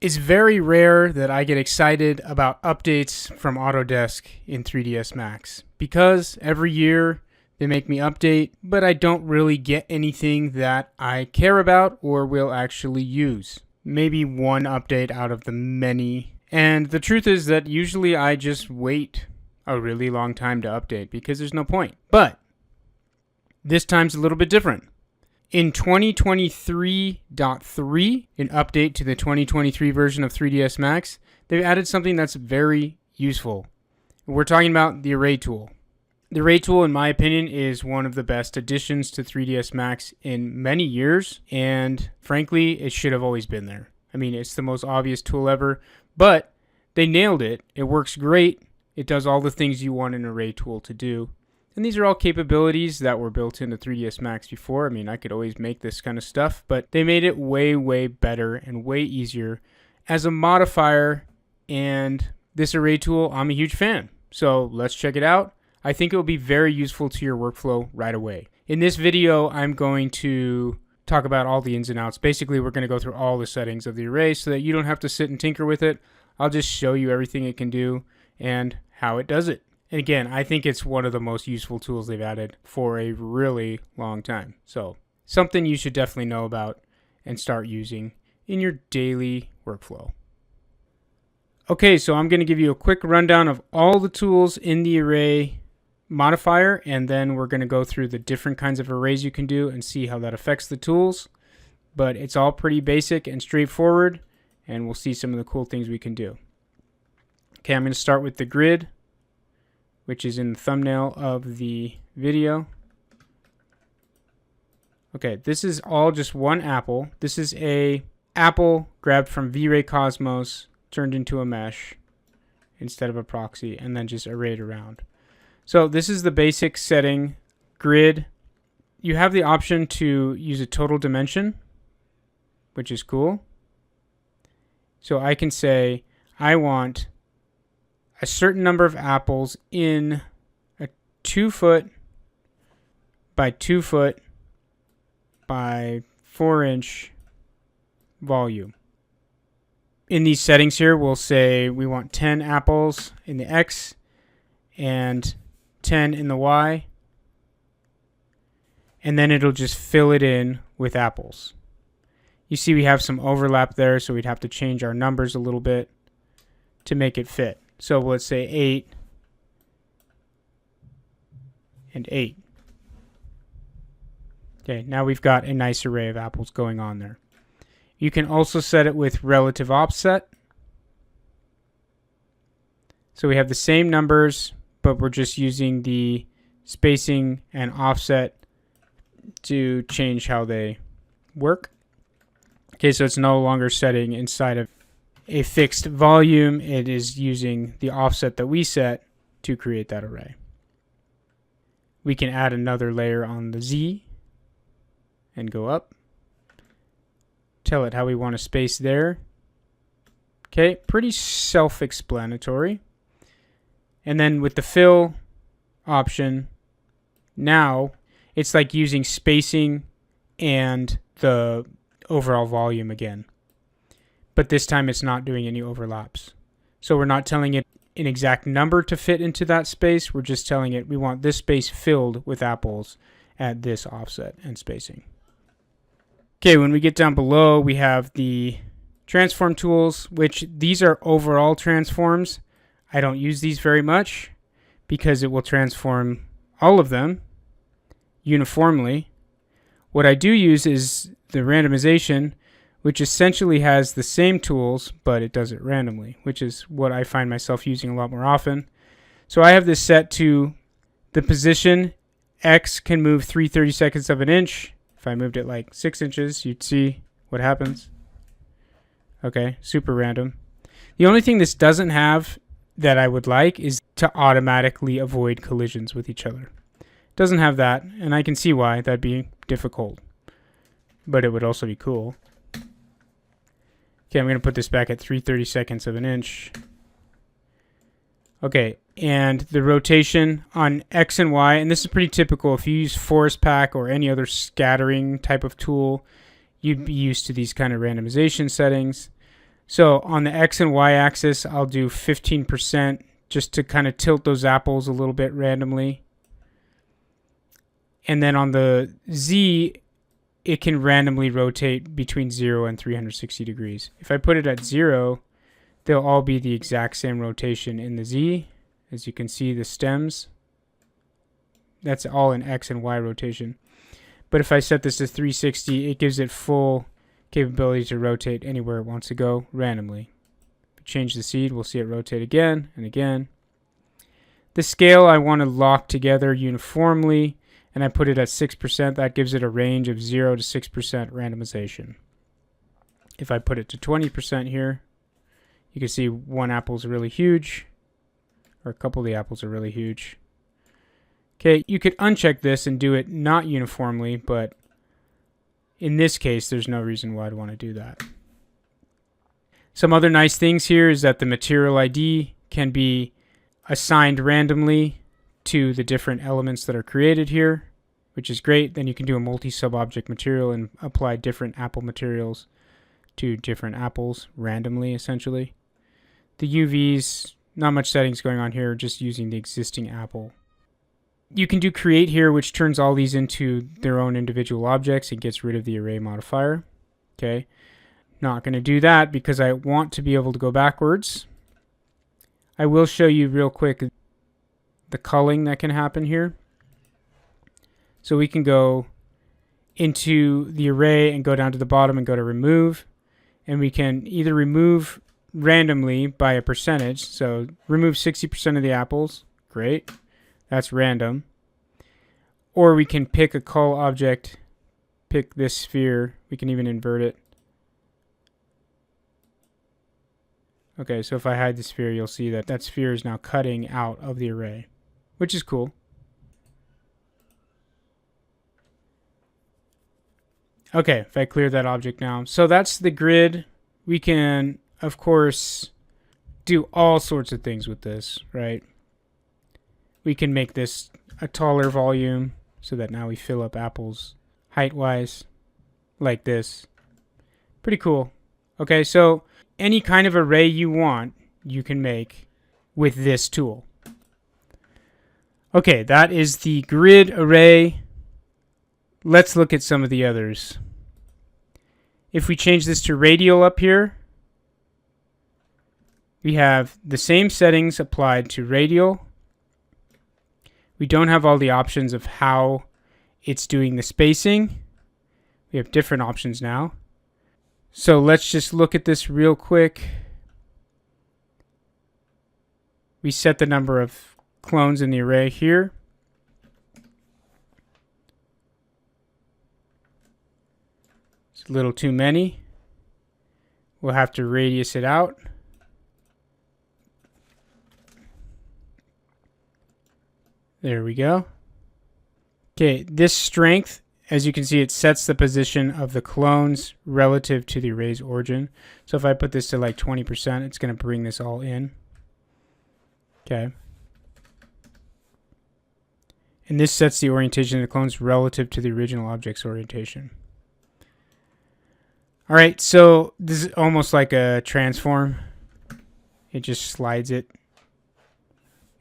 It's very rare that I get excited about updates from Autodesk in 3ds Max because every year they make me update, but I don't really get anything that I care about or will actually use. Maybe one update out of the many. And the truth is that usually I just wait a really long time to update because there's no point. But this time's a little bit different. In 2023.3, an update to the 2023 version of 3ds Max, they've added something that's very useful. We're talking about the Array tool. The Array tool, in my opinion, is one of the best additions to 3ds Max in many years, and frankly, it should have always been there. I mean, it's the most obvious tool ever, but they nailed it. It works great. It does all the things you want an Array tool to do. And these are all capabilities that were built into 3ds Max before. I mean, I could always make this kind of stuff, but they made it way, way better and way easier as a modifier. And this Array tool, I'm a huge fan. So let's check it out. I think it will be very useful to your workflow right away. In this video, I'm going to talk about all the ins and outs. Basically, we're going to go through all the settings of the Array so that you don't have to sit and tinker with it. I'll just show you everything it can do and how it does it. And again, I think it's one of the most useful tools they've added for a really long time. So something you should definitely know about and start using in your daily workflow. Okay, so I'm going to give you a quick rundown of all the tools in the Array modifier, and then we're going to go through the different kinds of arrays you can do and see how that affects the tools. But it's all pretty basic and straightforward, and we'll see some of the cool things we can do. Okay, I'm going to start with the grid, which is in the thumbnail of the video. Okay, this is all just one apple. This is a apple grabbed from V-Ray Cosmos, turned into a mesh instead of a proxy, and then just arrayed around. So this is the basic setting grid. You have the option to use a total dimension, which is cool. So I can say I want a certain number of apples in a 2 foot by 2 foot by 4 inch volume. In these settings here, we'll say we want 10 apples in the X and 10 in the Y, and then it'll just fill it in with apples. You see we have some overlap there, so we'd have to change our numbers a little bit to make it fit. So let's say 8 and 8. Okay, now we've got a nice array of apples going on there. You can also set it with relative offset. So we have the same numbers, but we're just using the spacing and offset to change how they work. Okay, so it's no longer setting inside of a fixed volume. It is using the offset that we set to create that array. We can add another layer on the Z and go up. Tell it how we want to space there. Okay, pretty self-explanatory. And then with the fill option, now it's like using spacing and the overall volume again. But this time it's not doing any overlaps. So we're not telling it an exact number to fit into that space. We're just telling it we want this space filled with apples at this offset and spacing. Okay, when we get down below, we have the transform tools, which these are overall transforms. I don't use these very much because it will transform all of them uniformly. What I do use is the randomization, which essentially has the same tools, but it does it randomly, which is what I find myself using a lot more often. So I have this set to the position. X can move 3/32 of an inch. If I moved it like 6 inches, you'd see what happens. Okay, super random. The only thing this doesn't have that I would like is to automatically avoid collisions with each other. It doesn't have that, and I can see why. That'd be difficult, but it would also be cool. Okay, I'm going to put this back at 3/32 of an inch. Okay, and the rotation on X and Y, and this is pretty typical. If you use Forest Pack or any other scattering type of tool, you'd be used to these kind of randomization settings. So on the X and Y axis, I'll do 15% just to kind of tilt those apples a little bit randomly. And then on the Z, it can randomly rotate between 0 and 360 degrees. If I put it at 0, they'll all be the exact same rotation in the Z. As you can see, the stems, that's all in X and Y rotation. But if I set this to 360, it gives it full capability to rotate anywhere it wants to go randomly. If we change the seed, we'll see it rotate again and again. The scale I want to lock together uniformly, and I put it at 6%. That gives it a range of 0 to 6% randomization. If I put it to 20% here, you can see one apple is really huge, or a couple of the apples are really huge. Okay, you could uncheck this and do it not uniformly, but in this case, there's no reason why I'd want to do that. Some other nice things here is that the material ID can be assigned randomly to the different elements that are created here, which is great. Then you can do a multi-sub-object material and apply different apple materials to different apples randomly, essentially. The UVs, not much settings going on here, just using the existing apple. You can do create here, which turns all these into their own individual objects and gets rid of the array modifier. Okay, not going to do that because I want to be able to go backwards. I will show you real quick the culling that can happen here. So we can go into the array and go down to the bottom and go to remove. And we can either remove randomly by a percentage. So remove 60% of the apples. Great. That's random. Or we can pick a cull object, pick this sphere. We can even invert it. Okay, so if I hide the sphere, you'll see that that sphere is now cutting out of the array, which is cool. Okay, if I clear that object now. So that's the grid. We can, of course, do all sorts of things with this, right? We can make this a taller volume so that now we fill up apples height-wise like this. Pretty cool. Okay, so any kind of array you want, you can make with this tool. Okay, that is the grid array. Let's look at some of the others. If we change this to radial up here, we have the same settings applied to radial. We don't have all the options of how it's doing the spacing. We have different options now. So let's just look at this real quick. We set the number of clones in the array here. It's a little too many. We'll have to radius it out. There we go. Okay, this strength, as you can see, it sets the position of the clones relative to the array's origin. So if I put this to like 20%, it's going to bring this all in. Okay. And this sets the orientation of the clones relative to the original object's orientation. All right, so this is almost like a transform. It just slides it.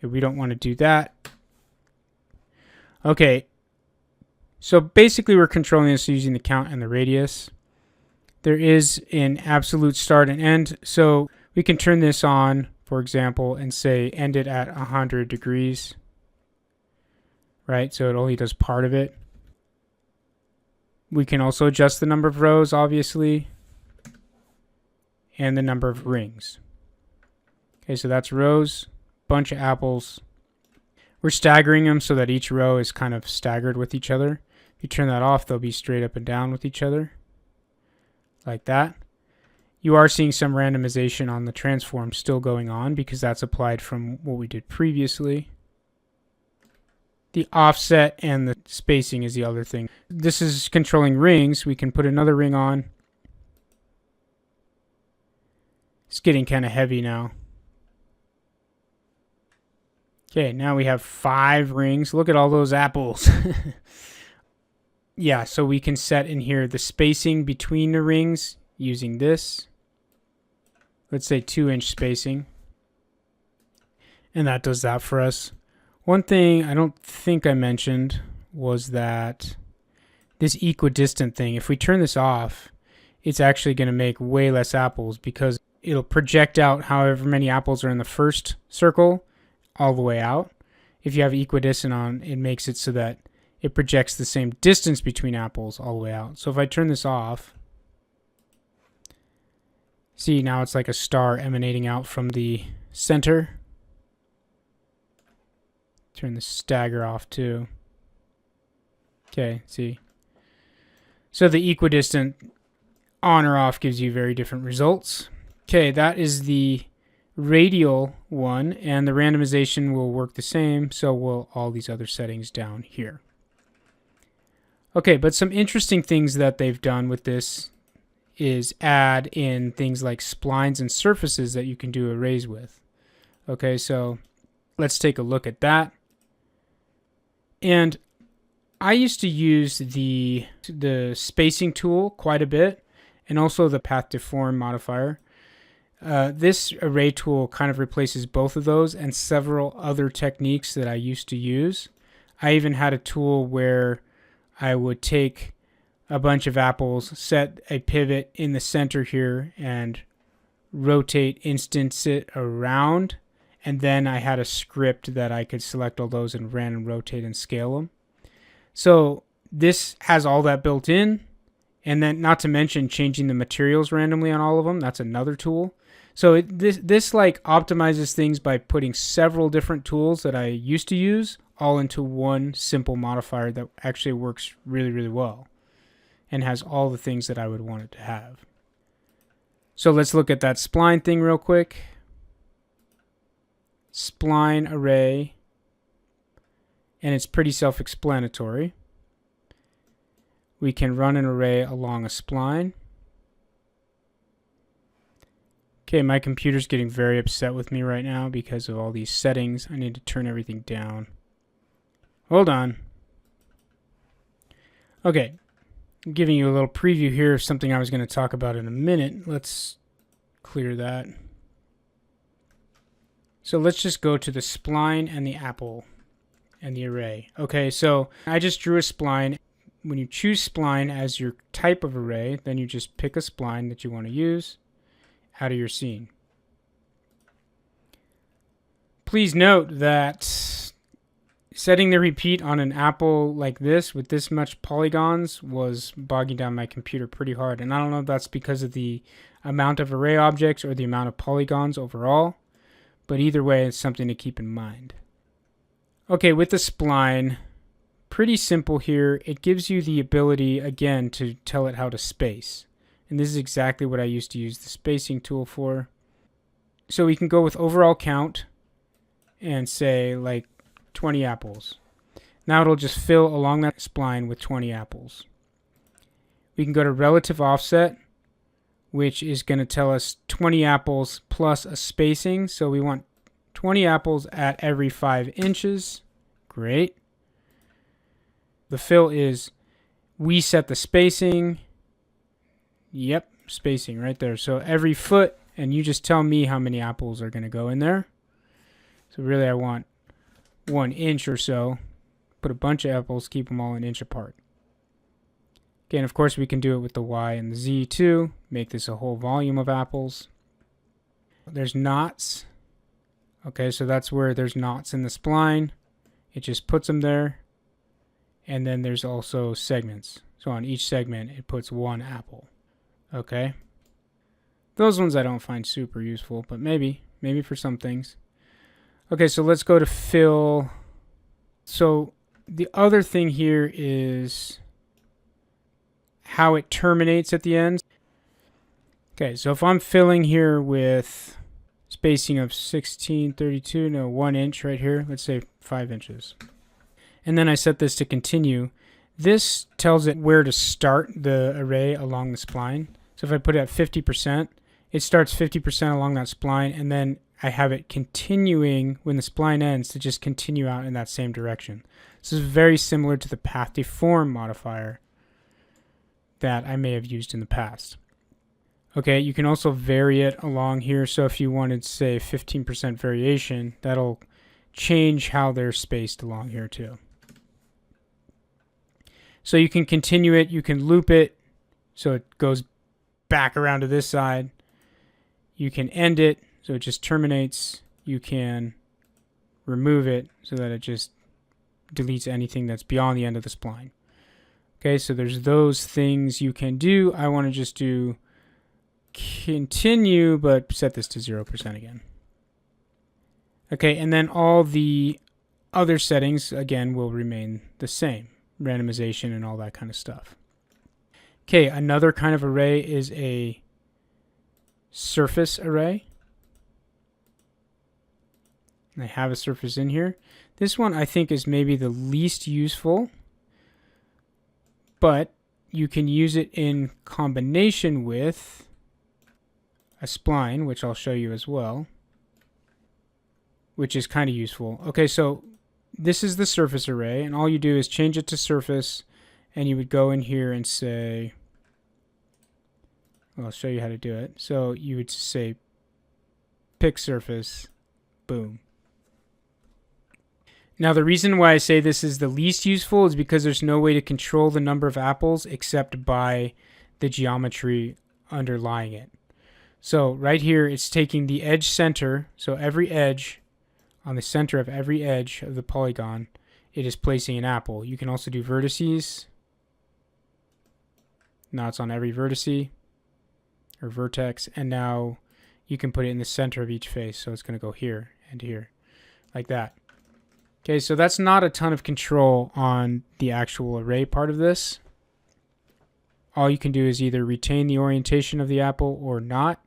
We don't want to do that. Okay, so basically we're controlling this using the count and the radius. There is an absolute start and end, so we can turn this on, for example, and say end it at 100 degrees. Right, so it only does part of it. We can also adjust the number of rows, obviously, and the number of rings. Okay, so that's rows, bunch of apples. We're staggering them so that each row is kind of staggered with each other. If you turn that off, they'll be straight up and down with each other, like that. You are seeing some randomization on the transform still going on because that's applied from what we did previously. The offset and the spacing is the other thing. This is controlling rings. We can put another ring on. It's getting kind of heavy now. Okay, now we have 5 rings. Look at all those apples. Yeah, so we can set in here the spacing between the rings using this. let's say 2-inch spacing. And that does that for us. One thing I don't think I mentioned was that this equidistant thing, if we turn this off, it's actually going to make way less apples because it'll project out however many apples are in the first circle all the way out. If you have equidistant on, it makes it so that it projects the same distance between apples all the way out. So if I turn this off, see, now it's like a star emanating out from the center. Turn the stagger off too. Okay, see. So the equidistant on or off gives you very different results. Okay, that is the radial one, and the randomization will work the same, so will all these other settings down here. Okay, but some interesting things that they've done with this is add in things like splines and surfaces that you can do arrays with. Okay, so let's take a look at that. And I used to use the spacing tool quite a bit, and also the path deform modifier. This array tool kind of replaces both of those and several other techniques that I used to use. I even had a tool where I would take a bunch of apples, set a pivot in the center here, and rotate, instance it around. And then I had a script that I could select all those and random rotate and scale them. So this has all that built in. And then not to mention changing the materials randomly on all of them. That's another tool. So this like optimizes things by putting several different tools that I used to use all into one simple modifier that actually works really, really well and has all the things that I would want it to have. So let's look at that spline thing real quick. Spline array, and it's pretty self-explanatory. We can run an array along a spline. Okay, my computer's getting very upset with me right now because of all these settings. I need to turn everything down. Hold on. Okay, I'm giving you a little preview here of something I was going to talk about in a minute. Let's clear that. So let's just go to the spline and the apple and the array. Okay, so I just drew a spline. When you choose spline as your type of array, then you just pick a spline that you want to use out of your scene. Please note that setting the repeat on an apple like this with this much polygons was bogging down my computer pretty hard. And I don't know if that's because of the amount of array objects or the amount of polygons overall. But either way, it's something to keep in mind. Okay, with the spline, pretty simple here. It gives you the ability, again, to tell it how to space. And this is exactly what I used to use the spacing tool for. So we can go with overall count and say like 20 apples. Now it'll just fill along that spline with 20 apples. We can go to relative offset, which is going to tell us 20 apples plus a spacing. So we want 20 apples at every 5 inches. Great. The fill is we set the spacing. Yep, spacing right there. So every foot, and you just tell me how many apples are going to go in there. So really I want 1 inch or so. Put a bunch of apples, keep them all an inch apart. Again, of course, we can do it with the Y and the Z too. Make this a whole volume of apples. There's knots. Okay, so that's where there's knots in the spline. It just puts them there. And then there's also segments. So on each segment, it puts 1 apple. Okay. Those ones I don't find super useful, but maybe for some things. Okay, so let's go to fill. So the other thing here is how it terminates at the end. Okay, so if I'm filling here with spacing of 1632, no, 1 inch right here, let's say 5 inches. And then I set this to continue. This tells it where to start the array along the spline. So if I put it at 50%, it starts 50% along that spline, and then I have it continuing when the spline ends to just continue out in that same direction. This is very similar to the path deform modifier that I may have used in the past. Okay, you can also vary it along here. So if you wanted, say, 15% variation, that'll change how they're spaced along here too. So you can continue it, you can loop it, so it goes back around to this side. You can end it, so it just terminates. You can remove it so that it just deletes anything that's beyond the end of the spline. Okay, so there's those things you can do. I want to just do continue, but set this to 0% again. Okay, and then all the other settings, again, will remain the same. Randomization and all that kind of stuff. Okay, another kind of array is a surface array. I have a surface in here. This one I think is maybe the least useful, but you can use it in combination with a spline, which I'll show you as well, which is kind of useful. Okay, so this is the surface array, and all you do is change it to surface, and you would go in here and say, well, I'll show you how to do it. So you would say pick surface, boom. Now the reason why I say this is the least useful is because there's no way to control the number of apples except by the geometry underlying it. So right here, it's taking the edge center. So every edge, on the center of every edge of the polygon, it is placing an apple. You can also do vertices. Now it's on every vertice or vertex. And now you can put it in the center of each face. So it's going to go here and here, like that. Okay, so that's not a ton of control on the actual array part of this. All you can do is either retain the orientation of the apple or not.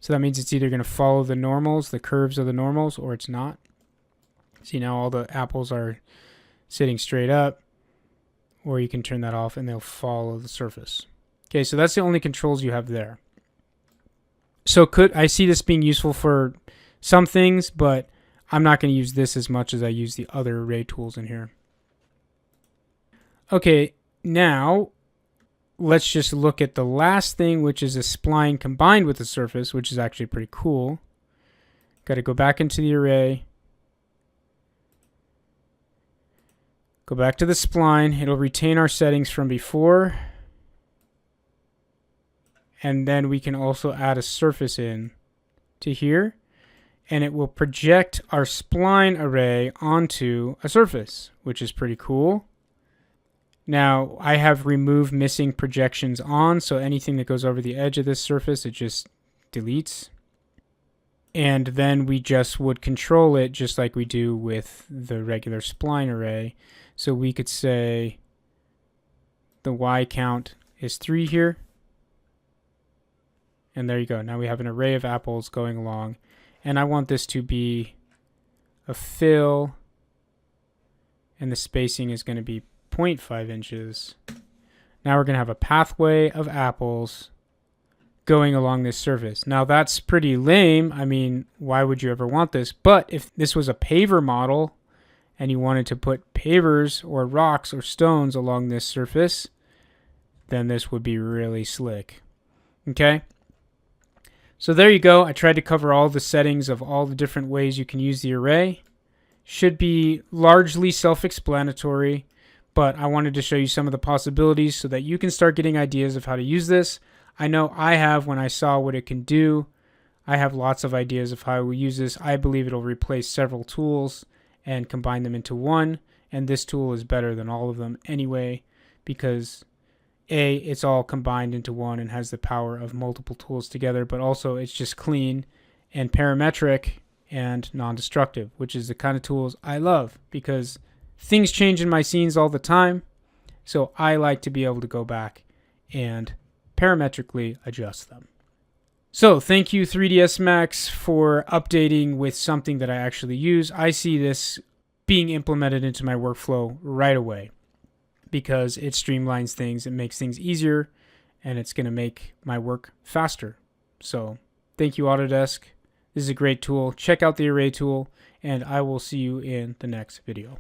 So that means it's either going to follow the normals, the curves of the normals, or it's not. See, now all the apples are sitting straight up, or you can turn that off and they'll follow the surface. Okay, so that's the only controls you have there. So I see this being useful for some things, but I'm not going to use this as much as I use the other array tools in here. Okay, now let's just look at the last thing, which is a spline combined with a surface, which is actually pretty cool. Got to go back into the array. Go back to the spline. It'll retain our settings from before. And then we can also add a surface in to here. And it will project our spline array onto a surface, which is pretty cool. Now, I have removed missing projections on, so anything that goes over the edge of this surface, it just deletes. And then we just would control it just like we do with the regular spline array. So we could say the Y count is 3 here. And there you go. Now we have an array of apples going along. And I want this to be a fill. And the spacing is going to be 0.5 inches. Now we're going to have a pathway of apples going along this surface. Now that's pretty lame. I mean, why would you ever want this? But if this was a paver model and you wanted to put pavers or rocks or stones along this surface, then this would be really slick. Okay? So there you go. I tried to cover all the settings of all the different ways you can use the array. Should be largely self-explanatory, but I wanted to show you some of the possibilities so that you can start getting ideas of how to use this. I know I have when I saw what it can do. I have lots of ideas of how I will use this. I believe it'll replace several tools and combine them into one. And this tool is better than all of them anyway, because A, it's all combined into one and has the power of multiple tools together, but also it's just clean and parametric and non-destructive, which is the kind of tools I love because things change in my scenes all the time. So I like to be able to go back and parametrically adjust them. So thank you 3ds Max for updating with something that I actually use. I see this being implemented into my workflow right away because it streamlines things, it makes things easier, and it's going to make my work faster. So thank you, Autodesk. This is a great tool. Check out the array tool, and I will see you in the next video.